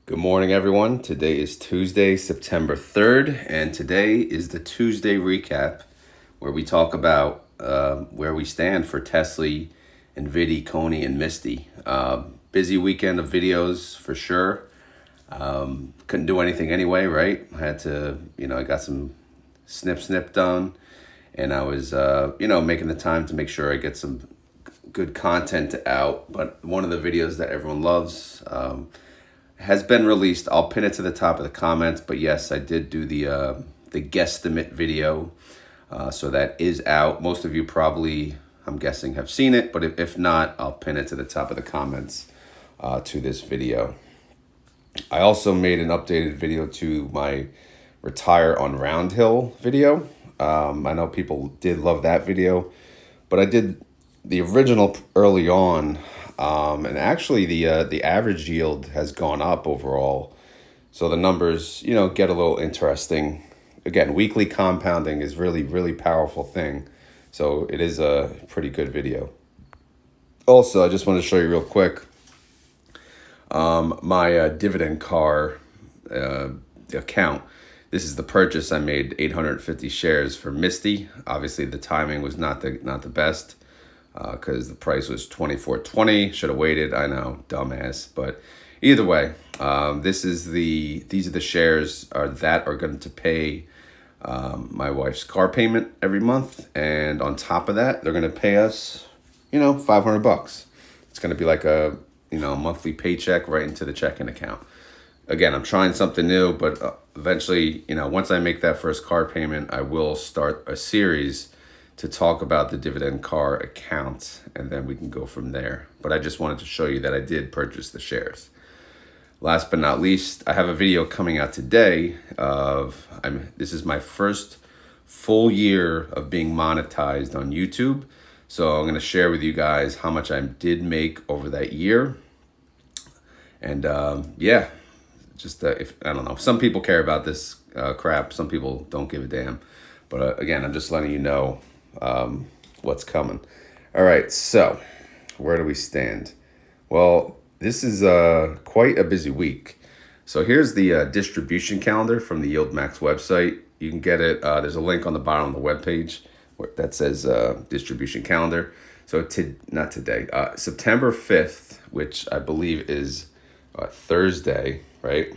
Good morning, everyone. Today is Tuesday, September 3rd, and today is the Tuesday recap where we talk about where we stand for Tesly, NVDY, CONY, and Misty. Busy weekend of videos for sure. Couldn't do anything anyway, right? I had to, I got some snip done, and I was, making the time to make sure I get some good content out. But one of the videos that everyone loves, has been released. I'll pin it to the top of the comments, but yes, I did do the guesstimate video, so that is out. Most of you probably, I'm guessing, have seen it, but if not, I'll pin it to the top of the comments to this video. I also made an updated video to my retire on Round Hill video. I know people did love that video, but I did the original early on. And actually the average yield has gone up overall. So the numbers, get a little interesting. Again, weekly compounding is really powerful thing. So it is a pretty good video. Also, I just want to show you real quick my dividend car account. This is the purchase I made, 850 shares for Misty. Obviously the timing was not the best, because the price was $24.20. Should have waited. I know, dumbass. But either way, these are the shares that are going to pay my wife's car payment every month, and on top of that, they're going to pay us, $500. It's going to be like a monthly paycheck right into the checking account. Again, I'm trying something new, but eventually, once I make that first car payment, I will start a series to talk about the dividend car account, and then we can go from there. But I just wanted to show you that I did purchase the shares. Last but not least, I have a video coming out today this is my first full year of being monetized on YouTube. So I'm going to share with you guys how much I did make over that year. And if I don't know, some people care about this crap, some people don't give a damn. But again, I'm just letting you know what's coming. All right, so where do we stand? Well, this is quite a busy week. So here's the distribution calendar from the YieldMax website. You can get it. There's a link on the bottom of the webpage that says distribution calendar. So not today, September 5th, which I believe is Thursday, right?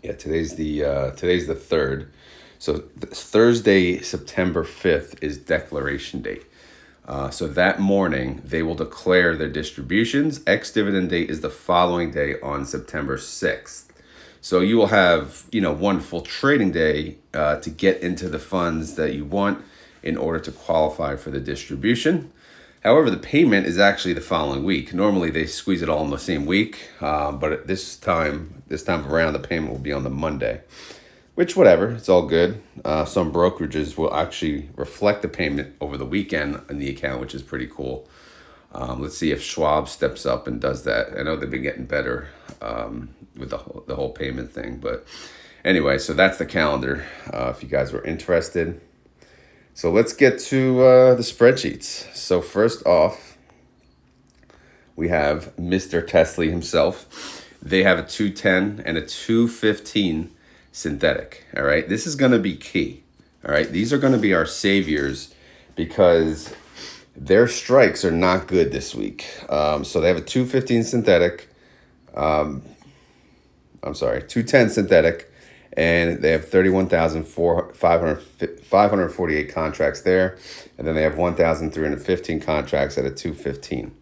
Yeah, today's the 3rd. So Thursday, September 5th is declaration date. So that morning, they will declare their distributions. Ex-dividend date is the following day on September 6th. So you will have, one full trading day to get into the funds that you want in order to qualify for the distribution. However, the payment is actually the following week. Normally, they squeeze it all in the same week, but this time around, the payment will be on the Monday. Which, whatever, it's all good. Some brokerages will actually reflect the payment over the weekend in the account, which is pretty cool. Let's see if Schwab steps up and does that. I know they've been getting better with the whole payment thing. But anyway, so that's the calendar if you guys were interested. So let's get to the spreadsheets. So first off, we have Mr. Tesly himself. They have a 210 and a 215 synthetic. All right, this is going to be key. All right, these are going to be our saviors because their strikes are not good this week. So they have a 215 synthetic. 210 synthetic, and they have 31,548 contracts there, and then they have 1,315 contracts at a 215.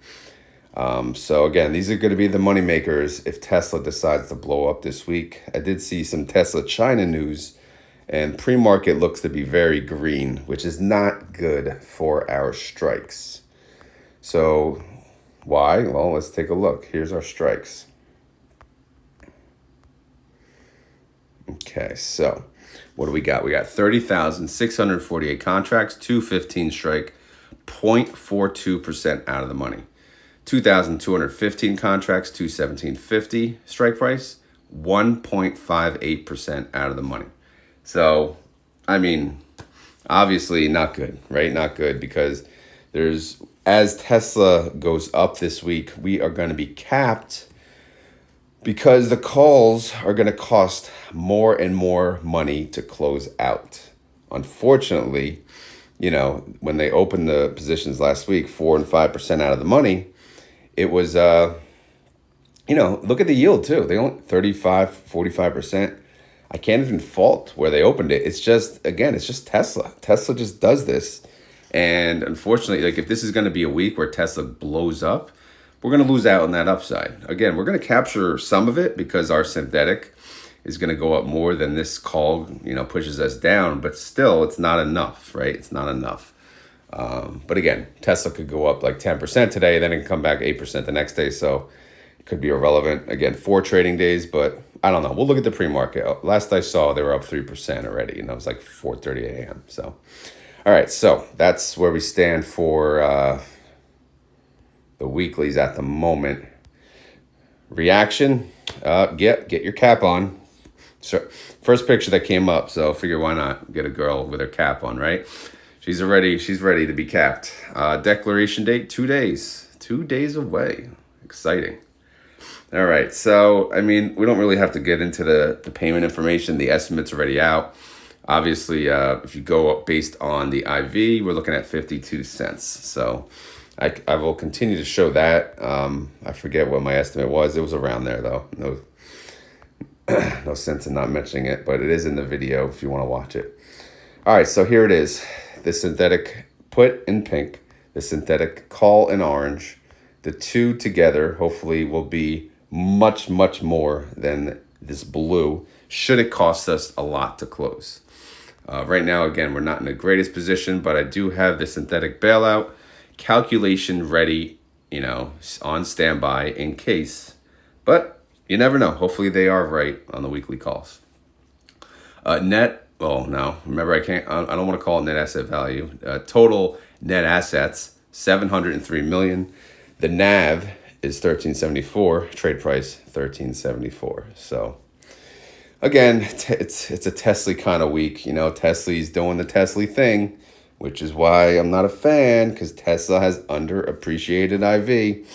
So again, these are going to be the money makers if Tesla decides to blow up this week. I did see some Tesla China news, and pre-market looks to be very green, which is not good for our strikes. So why? Well, let's take a look. Here's our strikes. Okay, so what do we got? We got 30,648 contracts, 215 strike, 0.42% out of the money. 2,215 contracts, 217.50 strike price, 1.58% out of the money. So, I mean, obviously not good, right? Not good because as Tesla goes up this week, we are going to be capped because the calls are going to cost more and more money to close out. Unfortunately, when they opened the positions last week, 4 and 5% out of the money, it was, look at the yield too. They only 35, 45%. I can't even fault where they opened it. It's just, again, it's just Tesla. Tesla just does this. And unfortunately, like if this is going to be a week where Tesla blows up, we're going to lose out on that upside. Again, we're going to capture some of it because our synthetic is going to go up more than this call, pushes us down. But still, it's not enough, right? It's not enough. But again, Tesla could go up like 10% today, then it can come back 8% the next day. So it could be irrelevant. Again, 4 trading days, but I don't know. We'll look at the pre-market. Last I saw, they were up 3% already, and that was like 4:30 a.m. So, all right. So that's where we stand for the weeklies at the moment. Reaction, get your cap on. So first picture that came up, so figure why not get a girl with her cap on, right? She's ready to be capped. Declaration date, 2 days. 2 days away. Exciting. All right, so, we don't really have to get into the payment information. The estimate's already out. Obviously, if you go up based on the IV, we're looking at 52 cents. So I will continue to show that. I forget what my estimate was. It was around there, though. No sense in not mentioning it, but it is in the video if you want to watch it. All right, so here it is. The synthetic put in pink, the synthetic call in orange. The two together hopefully will be much, much more than this blue, should it cost us a lot to close. Right now, again, we're not in the greatest position, but I do have the synthetic bailout calculation ready, on standby in case. But you never know. Hopefully they are right on the weekly calls. No, remember I don't want to call it net asset value. Total net assets, 703 million. The NAV is 1374, trade price 1374. So again, it's a Tesly kind of week. Tesly's doing the Tesly thing, which is why I'm not a fan, because Tesla has underappreciated IV.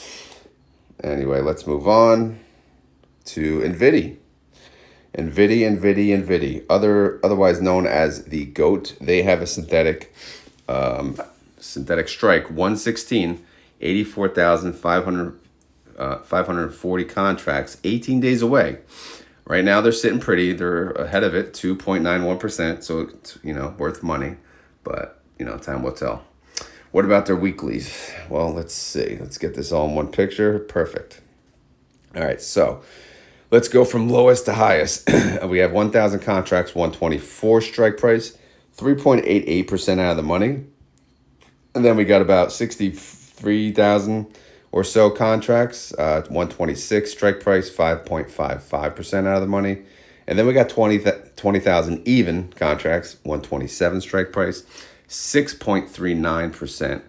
Anyway, let's move on to NVDY. NVDY, otherwise known as the GOAT. They have a synthetic strike 116, 84,540 contracts, 18 days away. Right now they're sitting pretty. They're ahead of it, 2.91%. So it's, worth money, but time will tell. What about their weeklies? Well, let's see. Let's get this all in one picture. Perfect. All right, so let's go from lowest to highest. We have 1,000 contracts, 124 strike price, 3.88% out of the money. And then we got about 63,000 or so contracts, 126 strike price, 5.55% out of the money. And then we got 20,000 even contracts, 127 strike price, 6.39%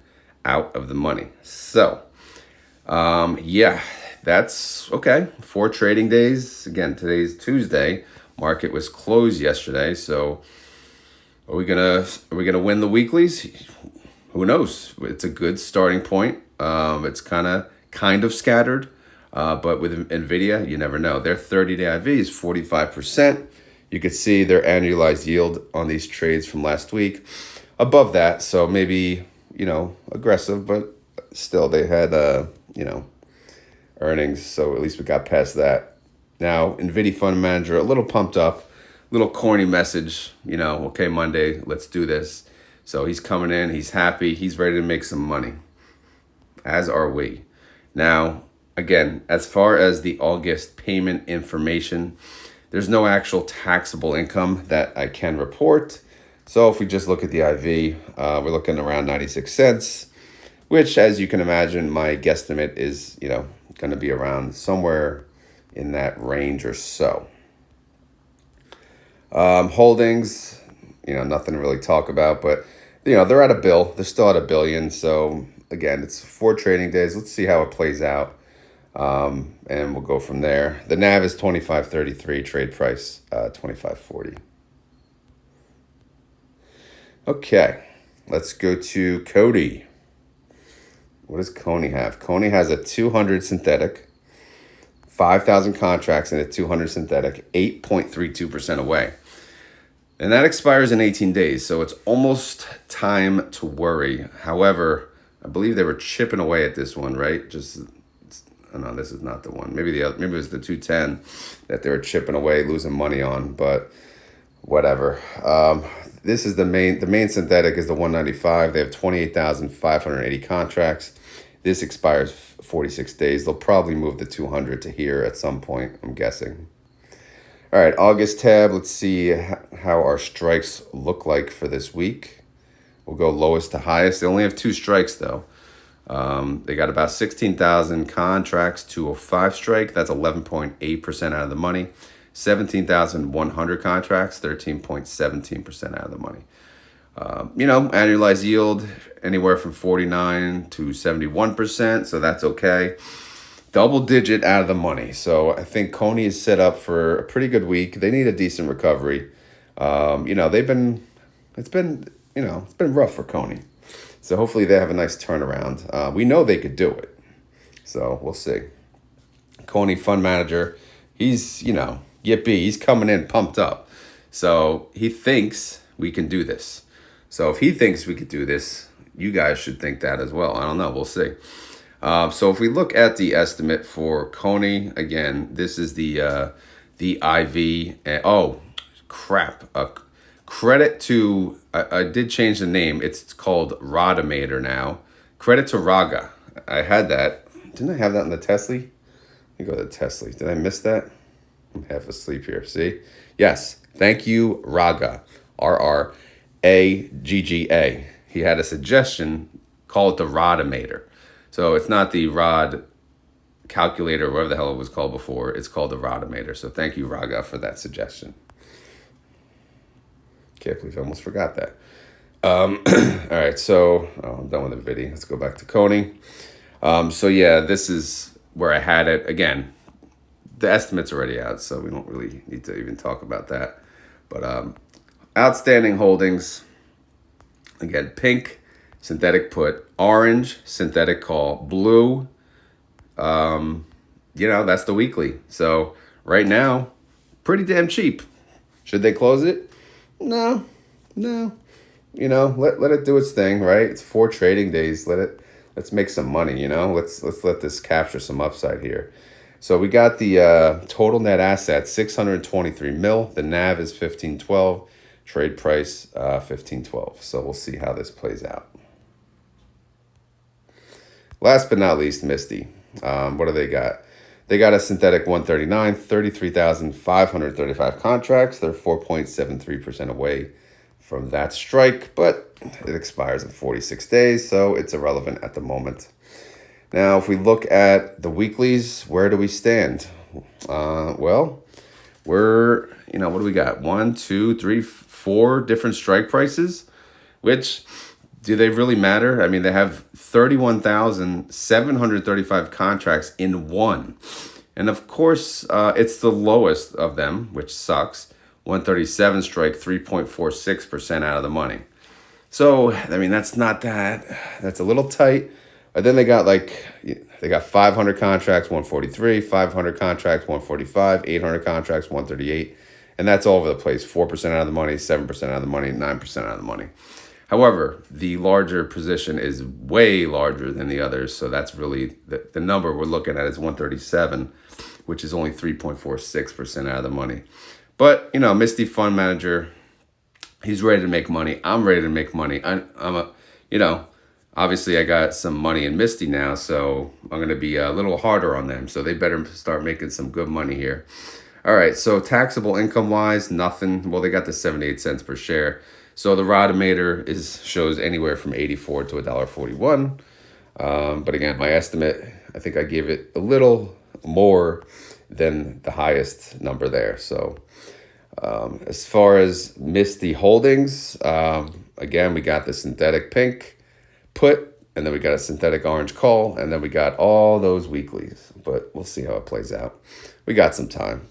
out of the money. So, that's okay. 4 trading days. Again, today's Tuesday. Market was closed yesterday. So are we gonna win the weeklies? Who knows? It's a good starting point. It's kind of scattered. But with NVIDIA, you never know. Their 30-day IV is 45%. You could see their annualized yield on these trades from last week above that. So maybe, aggressive, but still they had, earnings. So at least we got past that. Now, NVIDIA fund manager, a little pumped up, little corny message, okay, Monday, let's do this. So he's coming in, he's happy, he's ready to make some money, as are we. Now, again, as far as the August payment information, there's no actual taxable income that I can report. So if we just look at the IV, we're looking around 96 cents, which, as you can imagine, my guesstimate is, going to be around somewhere in that range or so. Holdings, nothing to really talk about, but they're at $1 billion. They're still at $1 billion. So again, it's 4 trading days. Let's see how it plays out. And we'll go from there. The NAV is 25.33, trade price 25.40. Okay, let's go to Cody. What does CONY have? CONY has a 200 synthetic, 5,000 contracts in a 200 synthetic, 8.32% away. And that expires in 18 days, so it's almost time to worry. However, I believe they were chipping away at this one, right? Oh no, this is not the one. Maybe maybe it was the 210 that they were chipping away, losing money on, but whatever. This is the main synthetic is the 195. They have 28,580 contracts. This expires 46 days. They'll probably move the 200 to here at some point, I'm guessing. All right, August tab. Let's see how our strikes look like for this week. We'll go lowest to highest. They only have 2 strikes, though. They got about 16,000 contracts, 205 strike. That's 11.8% out of the money. 17,100 contracts, 13.17% out of the money. Annualized yield anywhere from 49 to 71%, so that's okay. Double digit out of the money. So I think CONY is set up for a pretty good week. They need a decent recovery. It's been rough for CONY. So hopefully they have a nice turnaround. We know they could do it. So we'll see. CONY fund manager, he's, yippee, he's coming in pumped up. So he thinks we can do this. So if he thinks we could do this, you guys should think that as well. I don't know. We'll see. So if we look at the estimate for CONY, again, this is the IV. Oh, crap. Credit to, I did change the name. It's called Rodomator now. Credit to Raga. I had that. Didn't I have that in the Tesly? Let me go to the Tesly. Did I miss that? I'm half asleep here. See? Yes. Thank you, Raga. RRAGGA. He had a suggestion. Call it the Rodomator. So it's not the rod calculator, or whatever the hell it was called before. It's called the Rodomator. So thank you, Raga, for that suggestion. Can't believe I almost forgot that. All right, so I'm done with the video. Let's go back to CONY. So yeah, this is where I had it. Again, the estimate's already out, so we don't really need to even talk about that. But outstanding holdings, again, pink, synthetic put, orange, synthetic call, blue, that's the weekly. So right now, pretty damn cheap. Should they close it? No. Let it do its thing, right? It's 4 trading days. Let's make some money, Let's let this capture some upside here. So we got the total net assets, 623 mil. The NAV is 1512. Trade price 1512. So we'll see how this plays out. Last but not least, Misty. What do they got? They got a synthetic 139, 33,535 contracts. They're 4.73% away from that strike, but it expires in 46 days, so it's irrelevant at the moment. Now, if we look at the weeklies, where do we stand? We're, what do we got? 1, 2, 3, 4 different strike prices, which, do they really matter? I mean, they have 31,735 contracts in one. And of course, it's the lowest of them, which sucks. 137 strike, 3.46% out of the money. So, I mean, that's not that. That's a little tight. But then they got 500 contracts, 143, 500 contracts, 145, 800 contracts, 138. And that's all over the place. 4% out of the money, 7% out of the money, 9% out of the money. However, the larger position is way larger than the others. So that's really the number we're looking at is 137, which is only 3.46% out of the money. But, Misty fund manager, he's ready to make money. I'm ready to make money. Obviously I got some money in Misty now, so I'm going to be a little harder on them. So they better start making some good money here. All right, so taxable income wise, nothing. Well, they got the 78 cents per share. So the Rodomator shows anywhere from 84 to $1.41. But again, my estimate, I think I gave it a little more than the highest number there. So as far as Misty holdings, again, we got the synthetic pink put, and then we got a synthetic orange call, and then we got all those weeklies. But we'll see how it plays out. We got some time.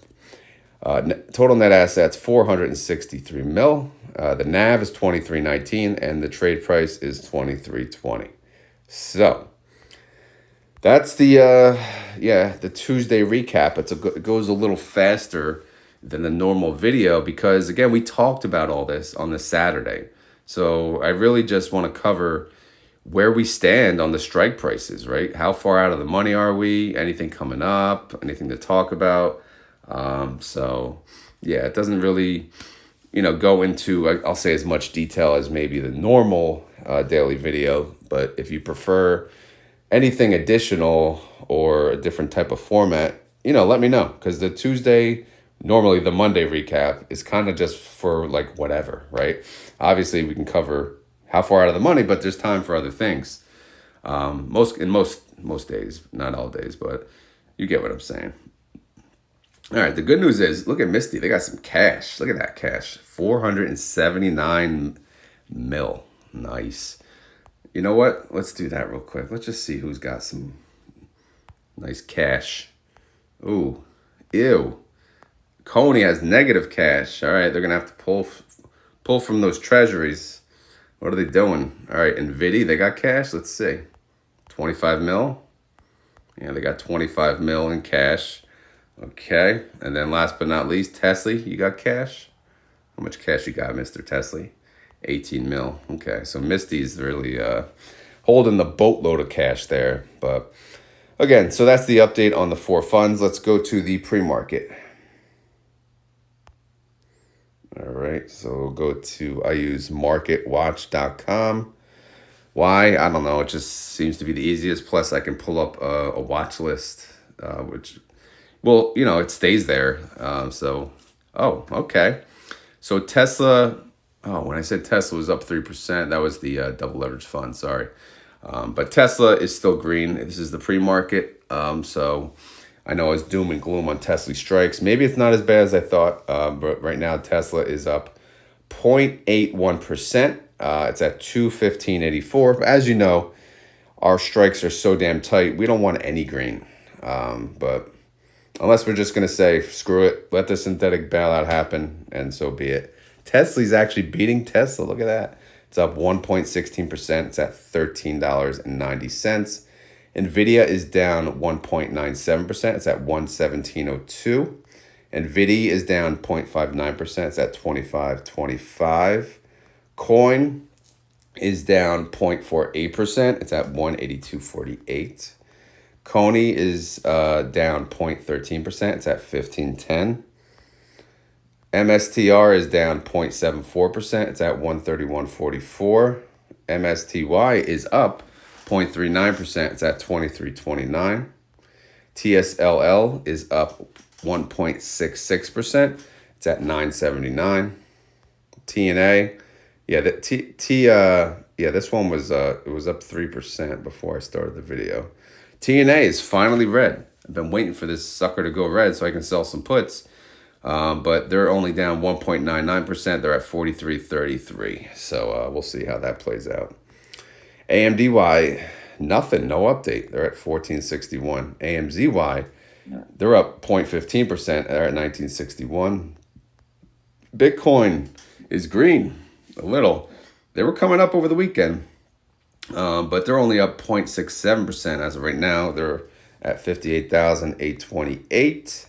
Total net assets, 463 mil. The NAV is 23.19, and the trade price is 23.20. So That's the yeah, the Tuesday recap. It goes a little faster than the normal video because again, we talked about all this on the Saturday. So I really just want to cover where we stand on the strike prices, right? How far out of the money are we? Anything coming up? Anything to talk about? So yeah, it doesn't really, go into, I'll say as much detail as maybe the normal daily video. But if you prefer anything additional or a different type of format, let me know. Because the Tuesday, normally the Monday recap is kind of just for like whatever, right? Obviously, we can cover how far out of the money, but there's time for other things. Most days, not all days, but you get what I'm saying. All right, the good news is, look at Misty. They got some cash. Look at that cash. 479 mil. Nice. You know what? Let's do that real quick. Let's just see who's got some nice cash. Ooh. Ew. CONY has negative cash. All right, they're going to have to pull from those treasuries. What are they doing? All right, NVDY, they got cash. Let's see. 25 mil. Yeah, they got 25 mil in cash. Okay, and then last but not least, Tesly, you got cash? How much cash you got, Mr. Tesly? 18 mil. Okay, so Misty's really holding the boatload of cash there. But again, so that's the update on the four funds. Let's go to the pre-market. All right, so we'll go to, I use marketwatch.com. Why? I don't know. It just seems to be the easiest. Plus, I can pull up a watch list, which... Well, it stays there. Oh, okay. So Tesla, when I said Tesla was up 3%, that was the double leverage fund, sorry. But Tesla is still green. This is the pre-market. So I know it's doom and gloom on Tesla strikes. Maybe it's not as bad as I thought, but right now Tesla is up 0.81%. It's at 215.84. But as you know, our strikes are so damn tight. We don't want any green. But unless we're just going to say, screw it, let the synthetic bailout happen, and so be it. Tesla's actually beating Tesla. Look at that. It's up 1.16%. It's at $13.90. NVIDIA is down 1.97%. It's at 117.02. NVIDY is down 0.59%. It's at 25.25. CONY is down 0.48%. It's at 182.48. CONY is down 0.13%. It's at 15.10. MSTR is down 0.74%. It's at 131.44. MSTY is up 0.39%. It's at 23.29. TSLL is up 1.66%. It's at 9.79. TNA, this one was it was up 3% before I started the video. TNA is finally red. I've been waiting for this sucker to go red so I can sell some puts. But they're only down 1.99%. They're at 43.33. So we'll see how that plays out. AMDY, nothing, no update. They're at 14.61. AMZY, they're up 0.15%. They're at 19.61. Bitcoin is green a little. They were coming up over the weekend. But they're only up 0.67% as of right now. They're at 58,828.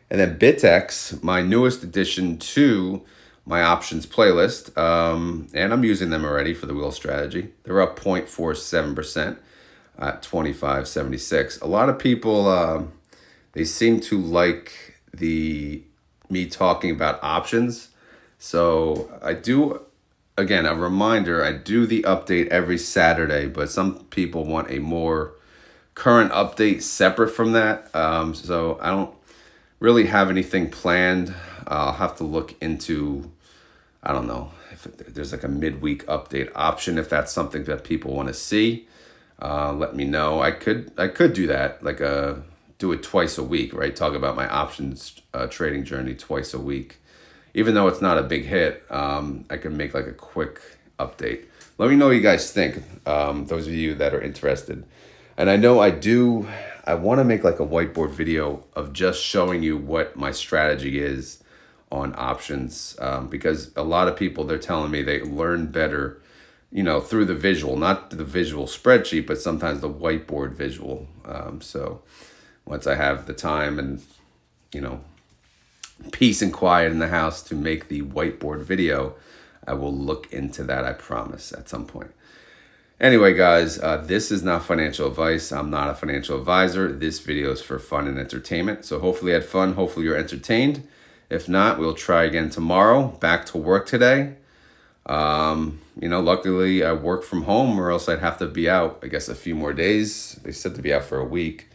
And then BitX, my newest addition to my options playlist, and I'm using them already for the wheel strategy. They're up 0.47% at 25.76. A lot of people, they seem to like me talking about options. So I do. Again, a reminder, I do the update every Saturday, but some people want a more current update separate from that. So I don't really have anything planned. I'll have to look into, I don't know, if there's like a midweek update option, if that's something that people want to see. Let me know. I could do that, like do it twice a week, right? Talk about my options trading journey twice a week. Even though it's not a big hit, I can make like a quick update. Let me know what you guys think, those of you that are interested. And I know I want to make like a whiteboard video of just showing you what my strategy is on options, because a lot of people, they're telling me they learn better through the visual, not the visual spreadsheet, but sometimes the whiteboard visual. So once I have the time and, peace and quiet in the house to make the whiteboard video, I will look into that, I promise, at some point. Anyway, guys, this is not financial advice. I'm not a financial advisor. This video is for fun and entertainment. So hopefully you had fun. Hopefully you're entertained. If not, we'll try again tomorrow. Back to work today. Luckily I work from home, or else I'd have to be out, I guess, a few more days. They said to be out for a week.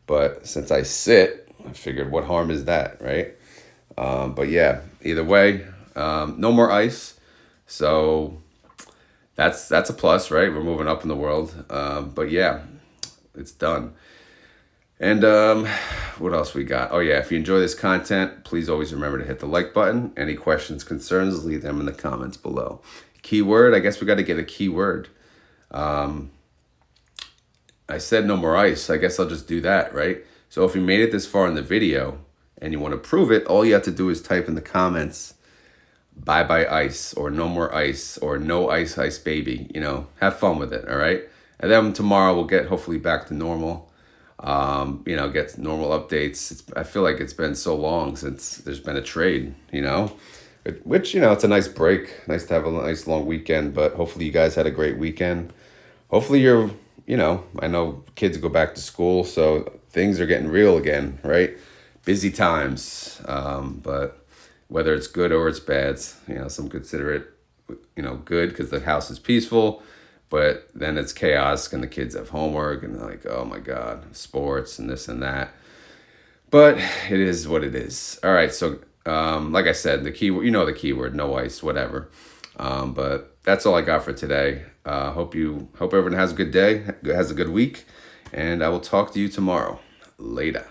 But since I sit, I figured what harm is that, right? But yeah, either way, no more ice. So that's a plus, right? We're moving up in the world. But yeah, it's done. And what else we got? Oh yeah, if you enjoy this content, please always remember to hit the like button. Any questions, concerns, leave them in the comments below. Keyword, I guess we got to get a keyword. I said no more ice. I guess I'll just do that, right? So if you made it this far in the video and you want to prove it, all you have to do is type in the comments, bye-bye ice, or no more ice, or no ice, ice baby. Have fun with it, all right? And then tomorrow we'll get hopefully back to normal. Get normal updates. I feel like it's been so long since there's been a trade, which, it's a nice break. Nice to have a nice long weekend, but hopefully you guys had a great weekend. Hopefully you're, I know kids go back to school, so things are getting real again, right? Busy times. But whether it's good or it's bad, some consider it, good because the house is peaceful. But then it's chaos and the kids have homework and they're like, oh my God, sports and this and that. But it is what it is. All right, so like I said, the keyword, the keyword, no ice, whatever. But that's all I got for today. Hope everyone has a good day, has a good week, and I will talk to you tomorrow. Later.